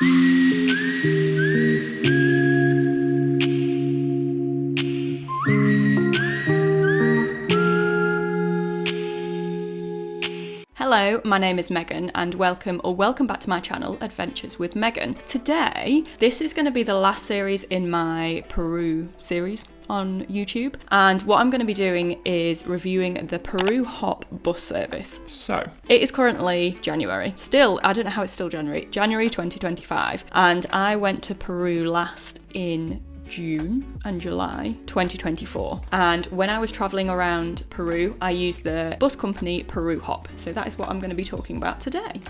Hello, my name is Megan and welcome back to my channel, Adventures with Megan. Today, this is going to be the last series in my Peru series on YouTube, and what I'm going to be doing is reviewing the Peru Hop bus service. So, it is currently January. Still, I don't know how it's still January 2025, and I went to Peru last in June and July 2024, and when I was traveling around Peru I used the bus company Peru Hop, so that is what I'm going to be talking about today.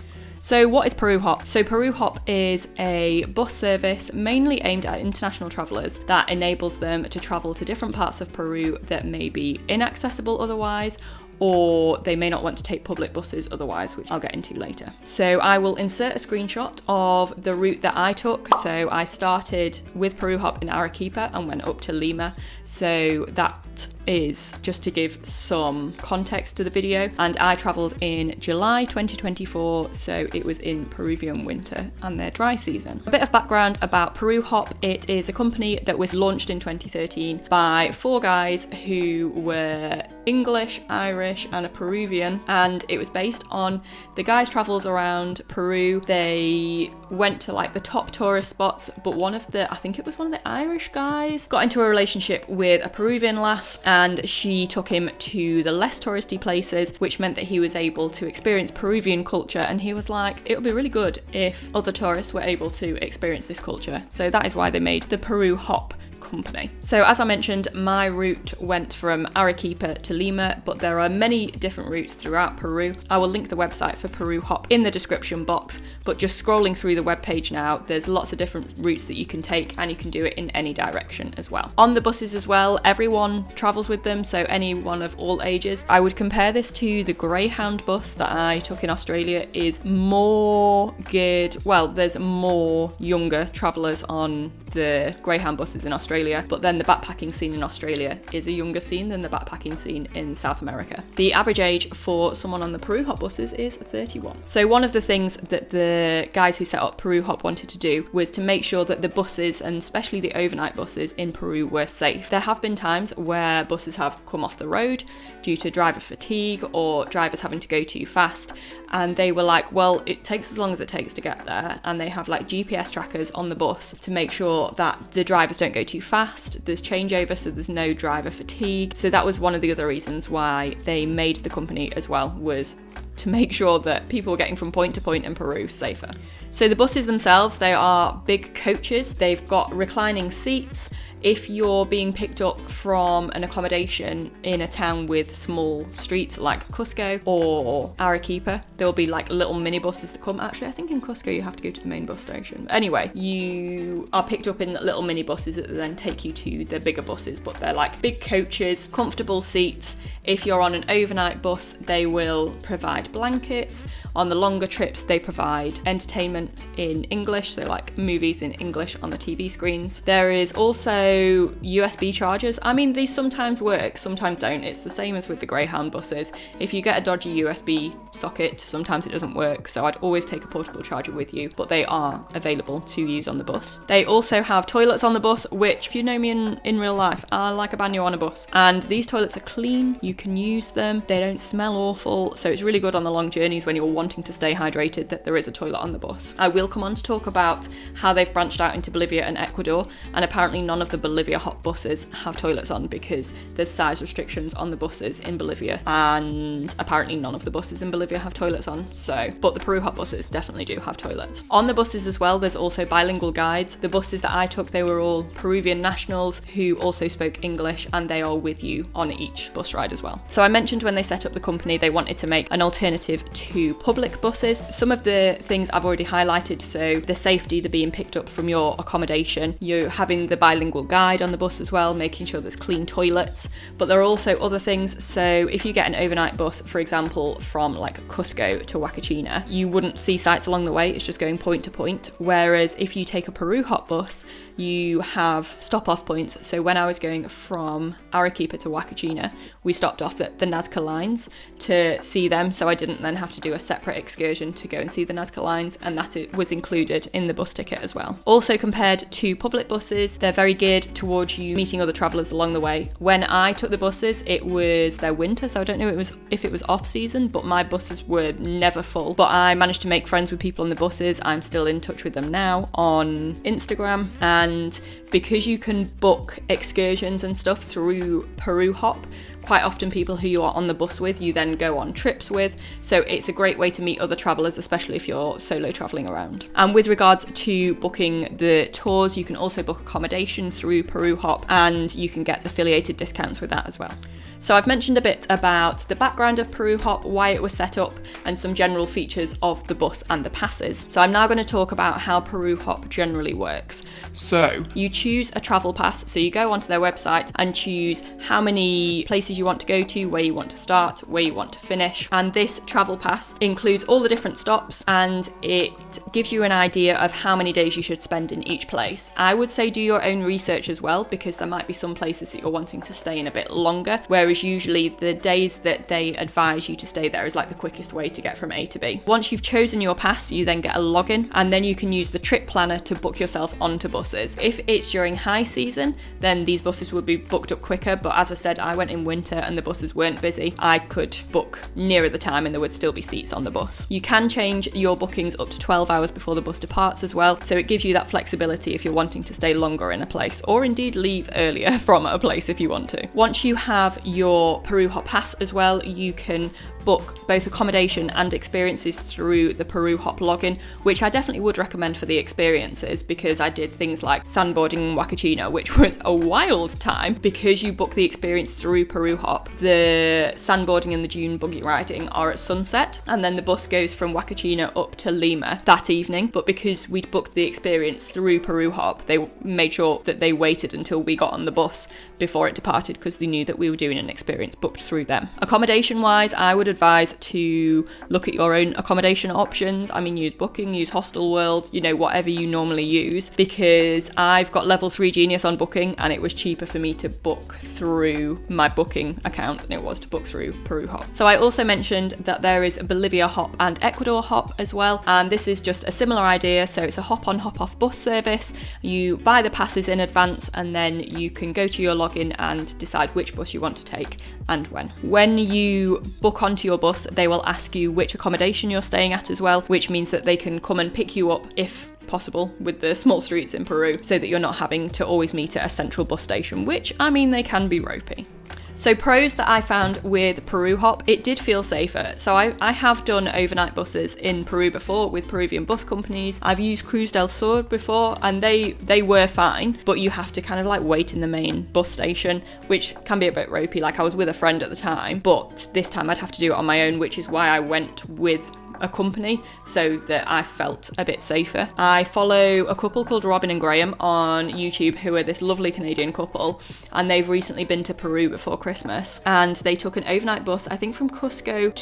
So what is Peru Hop? So Peru Hop is a bus service mainly aimed at international travellers that enables them to travel to different parts of Peru that may be inaccessible otherwise, or they may not want to take public buses otherwise, which I'll get into later. So I will insert a screenshot of the route that I took. So I started with Peru Hop in Arequipa and went up to Lima. So that is just to give some context to the video. And I travelled in July 2024, so it was in Peruvian winter and their dry season. A bit of background about Peru Hop: it is a company that was launched in 2013 by 4 guys who were English, Irish and a Peruvian, and it was based on the guys' travels around Peru. They went to like the top tourist spots, but I think it was one of the Irish guys got into a relationship with a Peruvian lass, and she took him to the less touristy places, which meant that he was able to experience Peruvian culture, and he was like, it would be really good if other tourists were able to experience this culture. So that is why they made the Peru Hop company. So as I mentioned, my route went from Arequipa to Lima, but there are many different routes throughout Peru. I will link the website for Peru Hop in the description box, but just scrolling through the webpage now, there's lots of different routes that you can take, and you can do it in any direction as well. On the buses as well, everyone travels with them, so anyone of all ages. I would compare this to the Greyhound bus that I took in Australia. Is more geared, well, there's more younger travellers on the Greyhound buses in Australia, but then the backpacking scene in Australia is a younger scene than the backpacking scene in South America. The average age for someone on the Peru Hop buses is 31. So one of the things that the guys who set up Peru Hop wanted to do was to make sure that the buses, and especially the overnight buses in Peru, were safe. There have been times where buses have come off the road due to driver fatigue or drivers having to go too fast, and they were like, well, it takes as long as it takes to get there, and they have like GPS trackers on the bus to make sure that the drivers don't go too fast. There's changeover, so there's no driver fatigue. So that was one of the other reasons why they made the company as well, was to make sure that people were getting from point to point in Peru safer. So the buses themselves, they are big coaches. They've got reclining seats. If you're being picked up from an accommodation in a town with small streets like Cusco or Arequipa, there'll be like little minibuses that come. Actually, I think in Cusco you have to go to the main bus station. Anyway, you are picked up in little minibuses that then take you to the bigger buses, but they're like big coaches, comfortable seats. If you're on an overnight bus, they will provide blankets. On the longer trips, they provide entertainment in English, so like movies in English on the TV screens. There is also USB chargers. I mean, these sometimes work, sometimes don't. It's the same as with the Greyhound buses. If you get a dodgy USB socket, sometimes it doesn't work, so I'd always take a portable charger with you, but they are available to use on the bus. They also have toilets on the bus, which, if you know me in real life, I like a baño on a bus, and these toilets are clean. You can use them. They don't smell awful, so it's really good on the long journeys when you're wanting to stay hydrated that there is a toilet on the bus. I will come on to talk about how they've branched out into Bolivia and Ecuador, and apparently none of the Bolivia Hop buses have toilets on because there's size restrictions on the buses in Bolivia, and apparently none of the buses in Bolivia have toilets on. So, but the Peru Hop buses definitely do have toilets. On the buses as well, there's also bilingual guides. The buses that I took, they were all Peruvian nationals who also spoke English, and they are with you on each bus ride as well. So I mentioned when they set up the company, they wanted to make an alternative to public buses. Some of the things I've already highlighted, so the safety, the being picked up from your accommodation, you having the bilingual guide on the bus as well, making sure there's clean toilets. But there are also other things. So if you get an overnight bus, for example, from like Cusco to Huacachina, you wouldn't see sights along the way. It's just going point to point. Whereas if you take a Peru Hop bus, you have stop-off points. So when I was going from Arequipa to Huacachina, we stopped off at the Nazca lines to see them. So I didn't then have to do a separate excursion to go and see the Nazca lines, and that it was included in the bus ticket as well. Also, compared to public buses, they're very geared towards you meeting other travellers along the way. When I took the buses, it was their winter, so I don't know if it was off season, but my buses were never full. But I managed to make friends with people on the buses. I'm still in touch with them now on Instagram, and because you can book excursions and stuff through Peru Hop, quite often people who you are on the bus with, you then go on trips with. So it's a great way to meet other travellers, especially if you're solo travelling around. And with regards to booking the tours, you can also book accommodation through Peru Hop, and you can get affiliated discounts with that as well. So I've mentioned a bit about the background of Peru Hop, why it was set up, and some general features of the bus and the passes. So I'm now going to talk about how Peru Hop generally works. So you choose a travel pass. So you go onto their website and choose how many places you want to go to, where you want to start, where you want to finish. And this travel pass includes all the different stops, and it gives you an idea of how many days you should spend in each place. I would say do your own research as well, because there might be some places that you're wanting to stay in a bit longer, whereas usually the days that they advise you to stay there is like the quickest way to get from A to B. Once you've chosen your pass, you then get a login, and then you can use the trip planner to book yourself onto buses. If it's during high season, then these buses would be booked up quicker, but as I said, I went in winter and the buses weren't busy. I could book nearer the time and there would still be seats on the bus. You can change your bookings up to 12 hours before the bus departs as well, so it gives you that flexibility if you're wanting to stay longer in a place, or indeed leave earlier from a place if you want to. Once you have your Peru Hop pass as well, you can book both accommodation and experiences through the Peru Hop login, which I definitely would recommend for the experiences, because I did things like sandboarding in Huacachina, which was a wild time. Because you book the experience through Peru Hop, the sandboarding and the dune buggy riding are at sunset, and then the bus goes from Huacachina up to Lima that evening. But because we'd booked the experience through Peru Hop, they made sure that they waited until we got on the bus before it departed, because they knew that we were doing an experience booked through them. Accommodation wise, I would advise to look at your own accommodation options. I mean, use Booking, use Hostel World, whatever you normally use, because I've got level 3 Genius on Booking, and it was cheaper for me to book through my Booking account than it was to book through Peru Hop. So I also mentioned that there is Bolivia Hop and Ecuador Hop as well, and this is just a similar idea. So it's a hop on hop off bus service. You buy the passes in advance, and then you can go to your login and decide which bus you want to take and when. When you book onto your bus, they will ask you which accommodation you're staying at as well, which means that they can come and pick you up if possible with the small streets in Peru, so that you're not having to always meet at a central bus station, which, I mean, they can be ropey. So pros that I found with Peru Hop, it did feel safer. So I have done overnight buses in Peru before with Peruvian bus companies. I've used Cruz del Sur before, and they were fine, but you have to kind of like wait in the main bus station, which can be a bit ropey. Like, I was with a friend at the time, but this time I'd have to do it on my own, which is why I went with a company, so that I felt a bit safer. I follow a couple called Robin and Graham on YouTube, who are this lovely Canadian couple, and they've recently been to Peru before Christmas, and they took an overnight bus, I think from Cusco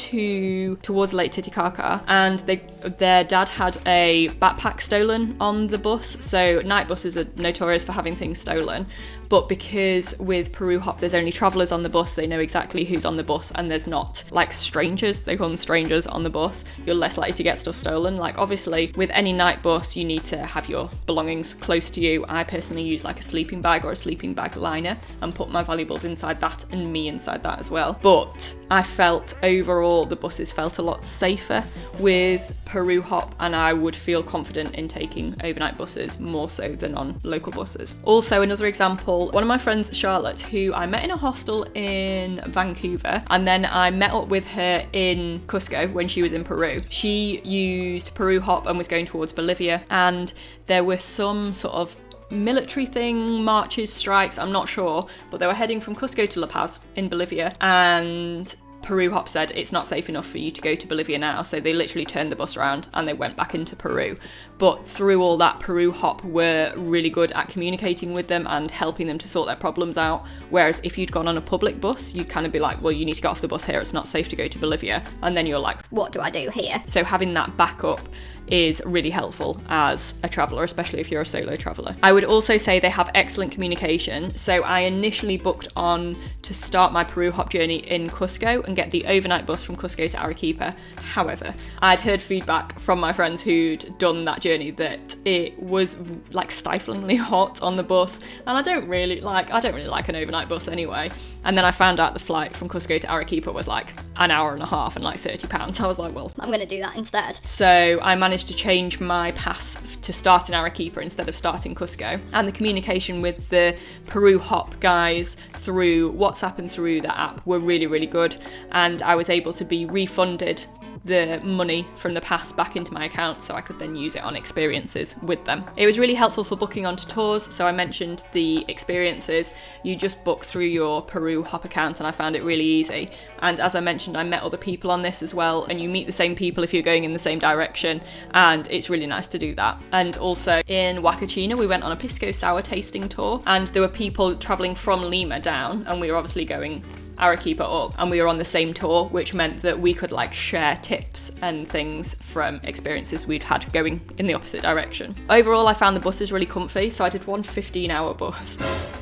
towards Lake Titicaca, and their dad had a backpack stolen on the bus. So night buses are notorious for having things stolen, but because with Peru Hop there's only travellers on the bus, they know exactly who's on the bus, and there's not like strangers, they call them strangers, on the bus. You're less likely to get stuff stolen. Like, obviously with any night bus you need to have your belongings close to you. I personally use like a sleeping bag or a sleeping bag liner and put my valuables inside that, and me inside that as well. But I felt overall the buses felt a lot safer with Peru Hop, and I would feel confident in taking overnight buses more so than on local buses. Also, another example, one of my friends, Charlotte, who I met in a hostel in Vancouver, and then I met up with her in Cusco when she was in Peru. She used Peru Hop and was going towards Bolivia, and there were some sort of military thing, marches, strikes, I'm not sure, but they were heading from Cusco to La Paz in Bolivia, and Peru Hop said it's not safe enough for you to go to Bolivia now, so they literally turned the bus around and they went back into Peru. But through all that, Peru Hop were really good at communicating with them and helping them to sort their problems out, whereas if you'd gone on a public bus, you'd kind of be like, well, you need to get off the bus here, it's not safe to go to Bolivia, and then you're like, what do I do here? So having that backup is really helpful as a traveller, especially if you're a solo traveller. I would also say they have excellent communication. So I initially booked on to start my Peru Hop journey in Cusco and get the overnight bus from Cusco to Arequipa. However, I'd heard feedback from my friends who'd done that journey that it was like stiflingly hot on the bus, and I don't really like an overnight bus anyway. And then I found out the flight from Cusco to Arequipa was like an hour and a half and like £30. I was like, well, I'm gonna do that instead. So I managed to change my pass to start in Arequipa instead of starting Cusco. And the communication with the Peru Hop guys through WhatsApp and through the app were really, really good. And I was able to be refunded the money from the pass back into my account so I could then use it on experiences with them. It was really helpful for booking onto tours. So I mentioned the experiences. You just book through your Peru Hop account, and I found it really easy. And as I mentioned, I met other people on this as well, and you meet the same people if you're going in the same direction, and it's really nice to do that. And also in Huacachina, we went on a pisco sour tasting tour, and there were people traveling from Lima down, and we were obviously going Arequipa up, and we were on the same tour, which meant that we could like share tips and things from experiences we'd had going in the opposite direction. Overall, I found the buses really comfy, so I did one 15-hour bus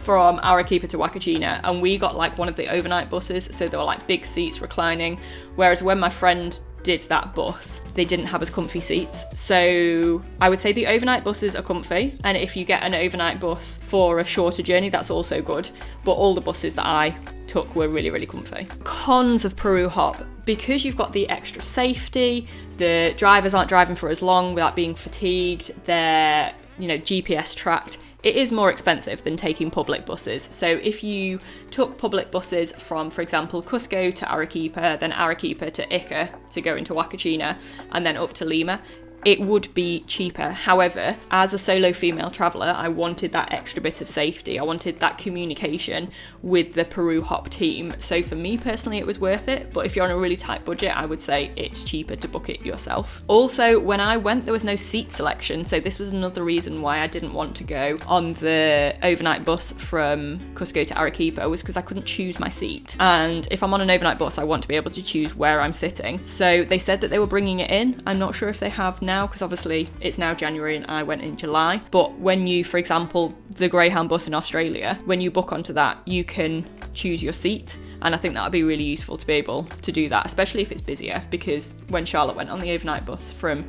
from Arequipa to Huacachina, and we got like one of the overnight buses, so there were like big seats reclining, whereas when my friend did that bus, they didn't have as comfy seats. So I would say the overnight buses are comfy, and if you get an overnight bus for a shorter journey, that's also good, but all the buses that I took were really, really comfy. Cons of Peru Hop: because you've got the extra safety, the drivers aren't driving for as long without being fatigued, they're, GPS tracked. It is more expensive than taking public buses. So if you took public buses from, for example, Cusco to Arequipa, then Arequipa to Ica to go into Huacachina, and then up to Lima, it would be cheaper. However, as a solo female traveller, I wanted that extra bit of safety. I wanted that communication with the Peru Hop team. So for me personally, it was worth it. But if you're on a really tight budget, I would say it's cheaper to book it yourself. Also, when I went, there was no seat selection. So this was another reason why I didn't want to go on the overnight bus from Cusco to Arequipa, was because I couldn't choose my seat. And if I'm on an overnight bus, I want to be able to choose where I'm sitting. So they said that they were bringing it in. I'm not sure if they have now, because obviously it's now January and I went in July. But when you, for example, the Greyhound bus in Australia, when you book onto that, you can choose your seat. And I think that would be really useful to be able to do that, especially if it's busier, because when Charlotte went on the overnight bus from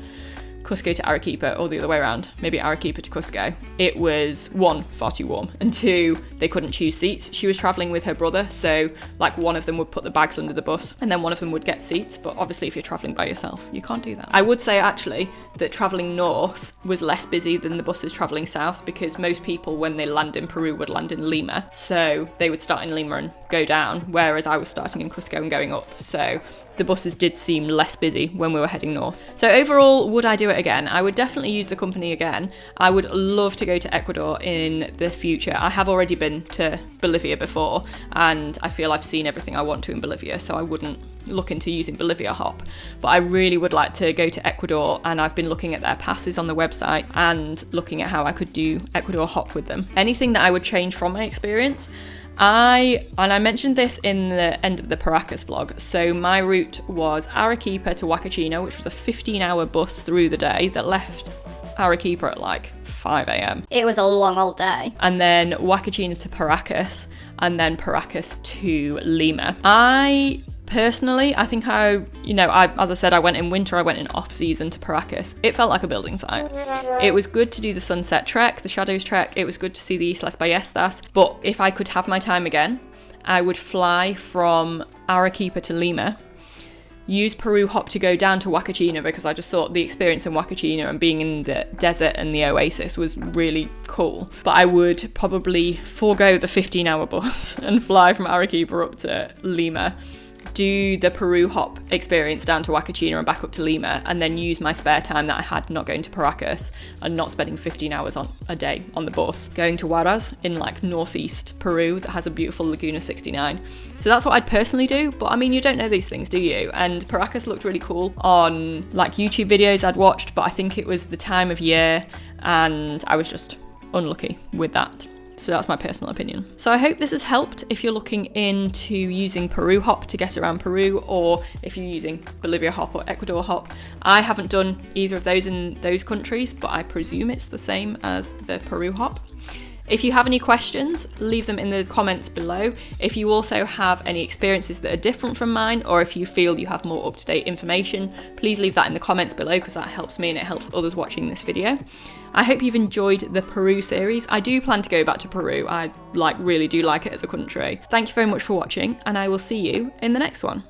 Cusco to Arequipa, or the other way around, maybe Arequipa to Cusco, it was one, far too warm, and two, they couldn't choose seats. She was travelling with her brother, so like one of them would put the bags under the bus and then one of them would get seats, but obviously if you're travelling by yourself, you can't do that. I would say actually that travelling north was less busy than the buses travelling south, because most people when they land in Peru would land in Lima, so they would start in Lima and go down, whereas I was starting in Cusco and going up, so the buses did seem less busy when we were heading north. So overall, would I do it again? I would definitely use the company again. I would love to go to Ecuador in the future. I have already been to Bolivia before, and I feel I've seen everything I want to in Bolivia, so I wouldn't look into using Bolivia Hop. But I really would like to go to Ecuador, and I've been looking at their passes on the website and looking at how I could do Ecuador Hop with them. Anything that I would change from my experience? I mentioned this in the end of the Paracas vlog. So my route was Arequipa to Huacachina, which was a 15-hour bus through the day that left Arequipa at like 5 a.m. It was a long old day. And then Huacachina to Paracas, and then Paracas to Lima. Personally, I think as I said, I went in winter, I went in off season to Paracas. It felt like a building site. It was good to do the sunset trek, the shadows trek. It was good to see the Islas Ballestas. But if I could have my time again, I would fly from Arequipa to Lima, use Peru Hop to go down to Huacachina, because I just thought the experience in Huacachina and being in the desert and the oasis was really cool. But I would probably forego the 15-hour bus and fly from Arequipa up to Lima, do the Peru Hop experience down to Huacachina and back up to Lima, and then use my spare time that I had not going to Paracas and not spending 15 hours on a day on the bus, going to Huaraz in like northeast Peru that has a beautiful Laguna 69. So that's what I'd personally do, but I mean, you don't know these things, do you? And Paracas looked really cool on like YouTube videos I'd watched, but I think it was the time of year and I was just unlucky with that. So that's my personal opinion. So I hope this has helped if you're looking into using Peru Hop to get around Peru, or if you're using Bolivia Hop or Ecuador Hop. I haven't done either of those in those countries, but I presume it's the same as the Peru Hop. If you have any questions, leave them in the comments below. If you also have any experiences that are different from mine, or if you feel you have more up-to-date information, please leave that in the comments below, because that helps me and it helps others watching this video. I hope you've enjoyed the Peru series. I do plan to go back to Peru. I really do like it as a country. Thank you very much for watching, and I will see you in the next one.